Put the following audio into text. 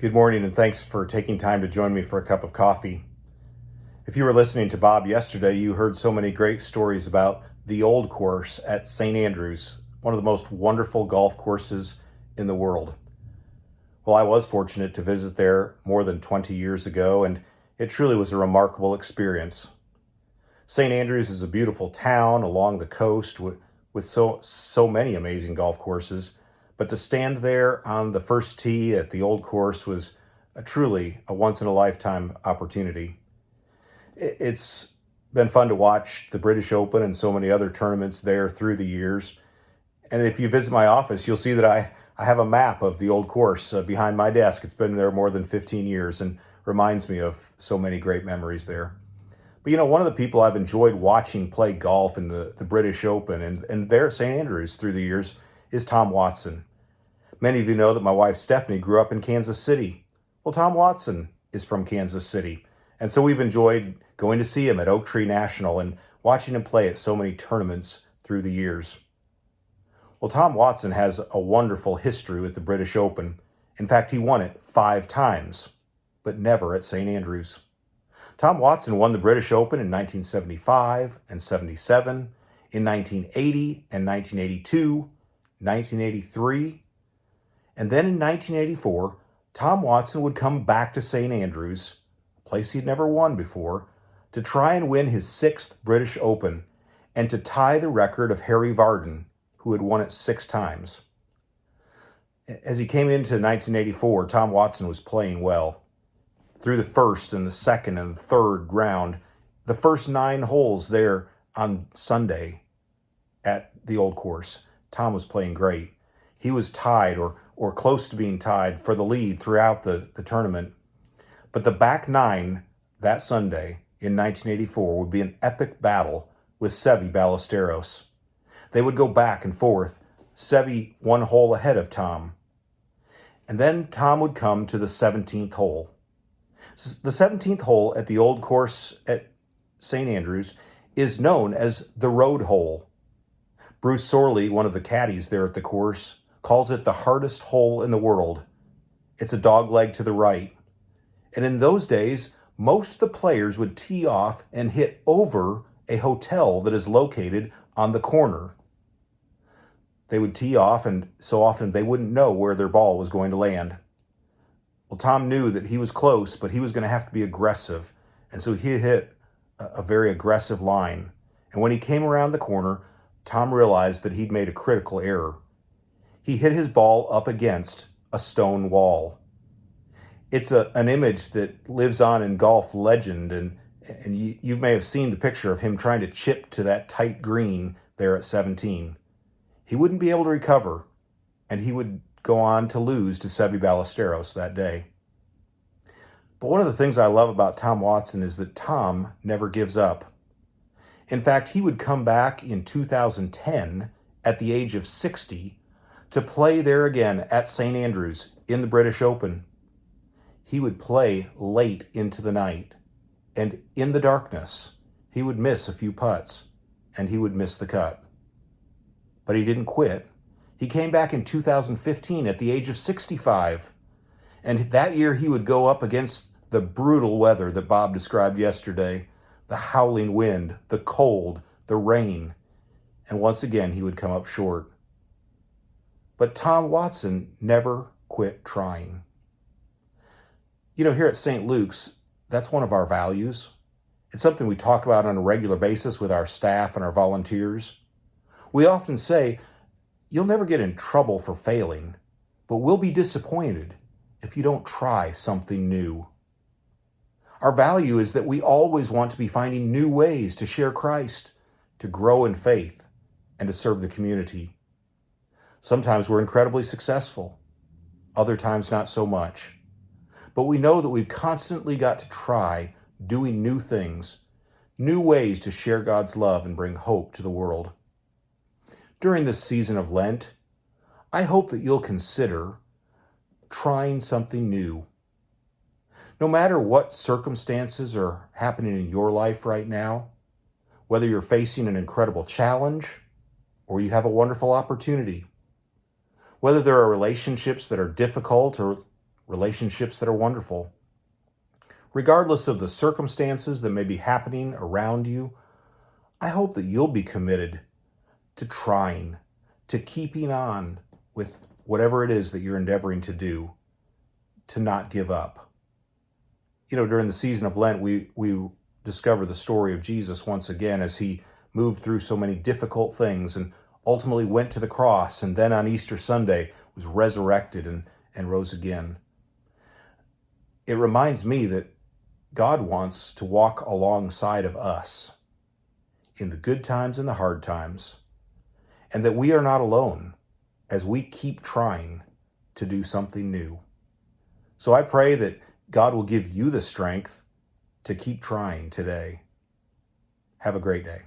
Good morning, and thanks for taking time to join me for a cup of coffee. If you were listening to Bob yesterday, you heard so many great stories about the old course at St. Andrews, one of the most wonderful golf courses in the world. Well, I was fortunate to visit there more than 20 years ago, and it truly was a remarkable experience. St. Andrews is a beautiful town along the coast with so many amazing golf courses. But to stand there on the first tee at the old course was truly a once-in-a-lifetime opportunity. It's been fun to watch the British Open and so many other tournaments there through the years. And if you visit my office, you'll see that I have a map of the old course behind my desk. It's been there more than 15 years and reminds me of so many great memories there. But one of the people I've enjoyed watching play golf in the British Open and there at St. Andrews through the years is Tom Watson. Many of you know that my wife Stephanie grew up in Kansas City. Well, Tom Watson is from Kansas City, and so we've enjoyed going to see him at Oak Tree National and watching him play at so many tournaments through the years. Well, Tom Watson has a wonderful history with the British Open. In fact, he won it 5 times, but never at St. Andrews. Tom Watson won the British Open in 1975 and 77, in 1980 and 1982, 1983, and then in 1984, Tom Watson would come back to St. Andrews, a place he'd never won before, to try and win his 6th British Open and to tie the record of Harry Vardon, who had won it 6 times. As he came into 1984, Tom Watson was playing well. Through the first and the second and the third round, the first 9 holes there on Sunday at the old course, Tom was playing great. He was tied or close to being tied for the lead throughout the tournament. But the back 9 that Sunday in 1984 would be an epic battle with Seve Ballesteros. They would go back and forth, Seve 1 hole ahead of Tom. And then Tom would come to the 17th hole. The 17th hole at the old course at St. Andrews is known as the road hole. Bruce Sorley, one of the caddies there at the course, calls it the hardest hole in the world. It's a dogleg to the right. And in those days, most of the players would tee off and hit over a hotel that is located on the corner. They would tee off, and so often they wouldn't know where their ball was going to land. Well, Tom knew that he was close, but he was going to have to be aggressive. And so he hit a very aggressive line. And when he came around the corner, Tom realized that he'd made a critical error. He hit his ball up against a stone wall. It's an image that lives on in golf legend, and you may have seen the picture of him trying to chip to that tight green there at 17. He wouldn't be able to recover, and he would go on to lose to Seve Ballesteros that day. But one of the things I love about Tom Watson is that Tom never gives up. In fact, he would come back in 2010 at the age of 60 to play there again at St. Andrews in the British Open. He would play late into the night, and in the darkness, he would miss a few putts, and he would miss the cut. But he didn't quit. He came back in 2015 at the age of 65, and that year he would go up against the brutal weather that Bob described yesterday, the howling wind, the cold, the rain, and once again he would come up short. But Tom Watson never quit trying. Here at St. Luke's, that's one of our values. It's something we talk about on a regular basis with our staff and our volunteers. We often say, you'll never get in trouble for failing, but we'll be disappointed if you don't try something new. Our value is that we always want to be finding new ways to share Christ, to grow in faith, and to serve the community. Sometimes we're incredibly successful, other times not so much. But we know that we've constantly got to try doing new things, new ways to share God's love and bring hope to the world. During this season of Lent, I hope that you'll consider trying something new. No matter what circumstances are happening in your life right now, whether you're facing an incredible challenge or you have a wonderful opportunity, whether there are relationships that are difficult or relationships that are wonderful. Regardless of the circumstances that may be happening around you, I hope that you'll be committed to trying, to keeping on with whatever it is that you're endeavoring to do, to not give up. During the season of Lent, we discover the story of Jesus once again as he moved through so many difficult things and ultimately went to the cross, and then on Easter Sunday was resurrected and rose again. It reminds me that God wants to walk alongside of us in the good times and the hard times, and that we are not alone as we keep trying to do something new. So I pray that God will give you the strength to keep trying today. Have a great day.